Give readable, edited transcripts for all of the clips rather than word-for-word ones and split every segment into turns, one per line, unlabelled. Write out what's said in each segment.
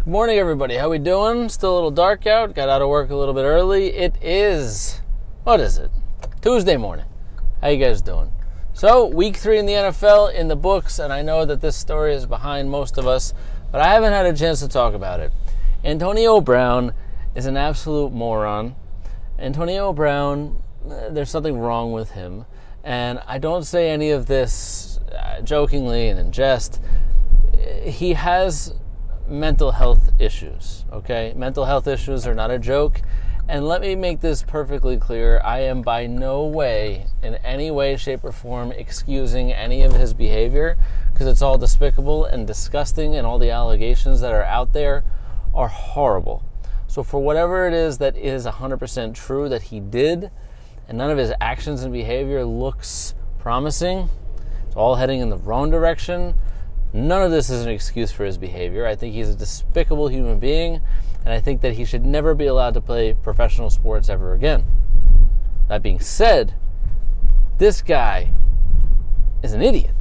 Good morning, everybody. How we doing? Still a little dark out. Got out of work a little bit early. It is, what is it? Tuesday morning. How you guys doing? So, week 3 in the NFL in the books, and I know that this story is behind most of us, but I haven't had a chance to talk about it. Antonio Brown is an absolute moron. Antonio Brown, there's something wrong with him, and I don't say any of this jokingly and in jest. He has mental health issues, okay? Mental health issues are not a joke. And let me make this perfectly clear. I am by no way, in any way, shape, or form, excusing any of his behavior, because it's all despicable and disgusting, and all the allegations that are out there are horrible. So for whatever it is that is 100% true that he did, and none of his actions and behavior looks promising, it's all heading in the wrong direction. None of this is an excuse for his behavior. I think he's a despicable human being, and I think that he should never be allowed to play professional sports ever again. That being said, this guy is an idiot.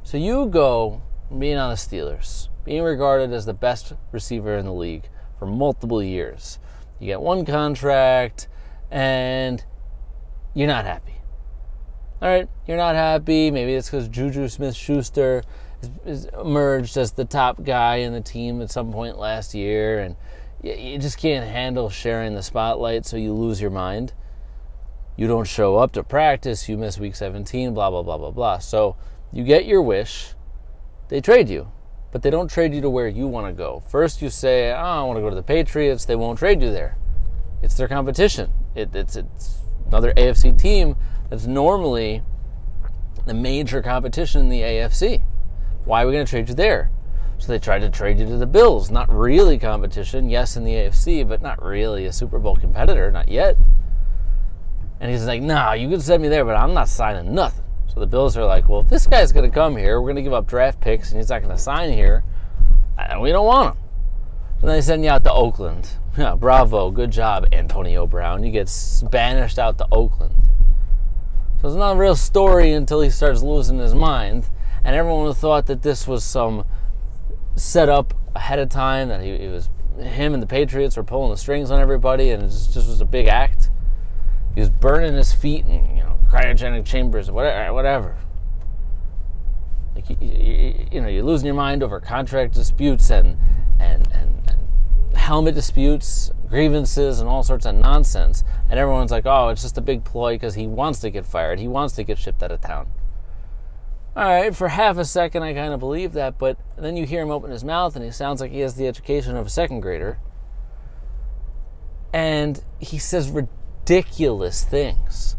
So you go from being on the Steelers, being regarded as the best receiver in the league for multiple years. You get one contract, and you're not happy. All right, you're not happy. Maybe it's because Juju Smith-Schuster is emerged as the top guy in the team at some point last year, and you just can't handle sharing the spotlight, so you lose your mind. You don't show up to practice, you miss week 17, blah, blah, blah, blah, blah. So you get your wish, they trade you, but they don't trade you to where you want to go. First you say, I want to go to the Patriots, they won't trade you there. It's their competition. It's another AFC team that's normally the major competition in the AFC. Why are we going to trade you there? So they tried to trade you to the Bills. Not really competition. Yes, in the AFC, but not really a Super Bowl competitor. Not yet. And he's like, nah, you can send me there, but I'm not signing nothing. So the Bills are like, well, if this guy's going to come here, we're going to give up draft picks, and he's not going to sign here, and we don't want him. So then they send you out to Oakland. Yeah, bravo. Good job, Antonio Brown. You get banished out to Oakland. So it's not a real story until he starts losing his mind. And everyone would have thought that this was some setup ahead of time, that him and the Patriots were pulling the strings on everybody, and it just was a big act. He was burning his feet in cryogenic chambers, whatever. Like you're losing your mind over contract disputes and helmet disputes, grievances, and all sorts of nonsense. And everyone's like, oh, it's just a big ploy because he wants to get fired. He wants to get shipped out of town. All right, for half a second I kind of believe that, but then you hear him open his mouth and he sounds like he has the education of a second grader. And he says ridiculous things.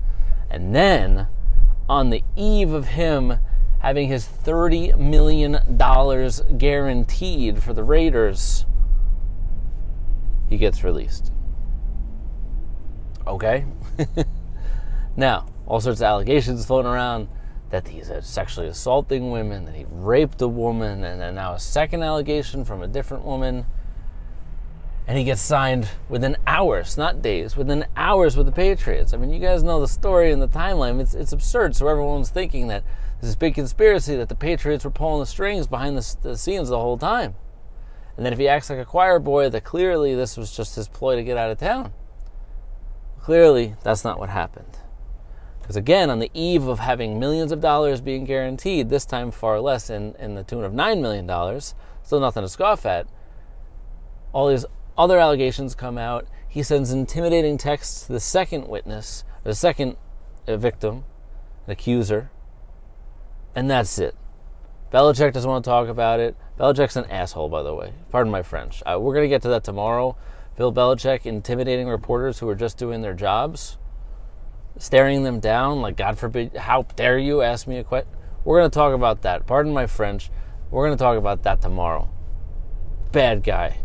And then, on the eve of him having his $30 million guaranteed for the Raiders, he gets released. Okay? Now, all sorts of allegations floating around that he's sexually assaulting women, that he raped a woman, and then now a second allegation from a different woman. And he gets signed within hours, not days, within hours with the Patriots. I mean, you guys know the story and the timeline. It's absurd. So everyone's thinking that there's this big conspiracy that the Patriots were pulling the strings behind the scenes the whole time. And then if he acts like a choir boy, that clearly this was just his ploy to get out of town. Clearly, that's not what happened. Because again, on the eve of having millions of dollars being guaranteed, this time far less in the tune of $9 million, still nothing to scoff at, all these other allegations come out. He sends intimidating texts to the second witness, the second victim, an accuser, and that's it. Belichick doesn't want to talk about it. Belichick's an asshole, by the way. Pardon my French. We're going to get to that tomorrow. Bill Belichick intimidating reporters who are just doing their jobs, staring them down, like, God forbid, how dare you ask me a question? We're going to talk about that. Pardon my French. We're going to talk about that tomorrow. Bad guy.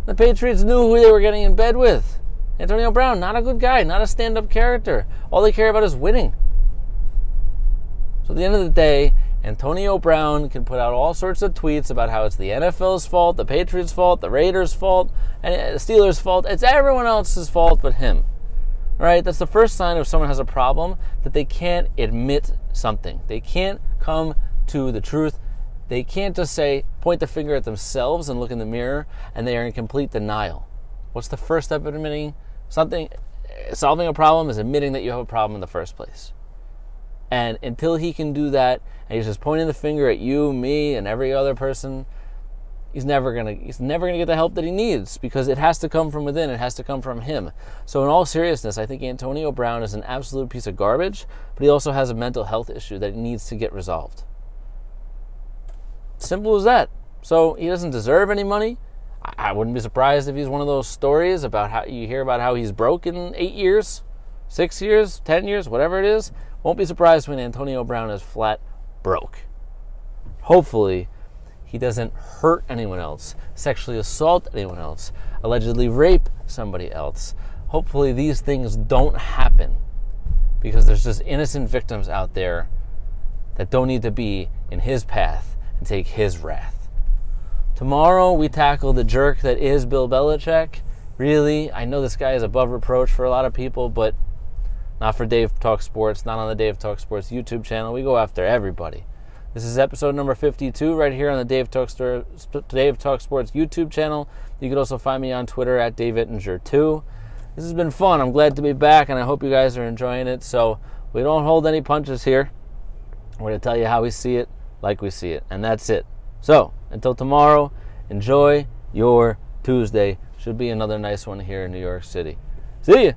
The Patriots knew who they were getting in bed with. Antonio Brown, not a good guy, not a stand-up character. All they care about is winning. So at the end of the day, Antonio Brown can put out all sorts of tweets about how it's the NFL's fault, the Patriots' fault, the Raiders' fault, and the Steelers' fault. It's everyone else's fault but him. Right? That's the first sign of someone has a problem, that they can't admit something. They can't come to the truth They can't just say, point the finger at themselves and look in the mirror, and they are in complete denial. What's the first step of admitting something? Solving a problem is admitting that you have a problem in the first place. And until he can do that, and he's just pointing the finger at you, me, and every other person, he's never gonna get the help that he needs, because it has to come from within. It has to come from him. So in all seriousness, I think Antonio Brown is an absolute piece of garbage, but he also has a mental health issue that needs to get resolved. Simple as that. So he doesn't deserve any money. I wouldn't be surprised if he's one of those stories about how you hear about how he's broke in 8 years, 6 years, 10 years, whatever it is. Won't be surprised when Antonio Brown is flat broke. Hopefully, he doesn't hurt anyone else, sexually assault anyone else, allegedly rape somebody else. Hopefully these things don't happen, because there's just innocent victims out there that don't need to be in his path and take his wrath. Tomorrow we tackle the jerk that is Bill Belichick. Really, I know this guy is above reproach for a lot of people, but not for Dave Talk Sports, not on the Dave Talk Sports YouTube channel. We go after everybody. This is episode number 52 right here on the Dave Talk Sports YouTube channel. You can also find me on Twitter at DaveEttinger2. This has been fun. I'm glad to be back, and I hope you guys are enjoying it. So we don't hold any punches here. We're going to tell you how we see it, like we see it, and that's it. So until tomorrow, enjoy your Tuesday. Should be another nice one here in New York City. See ya.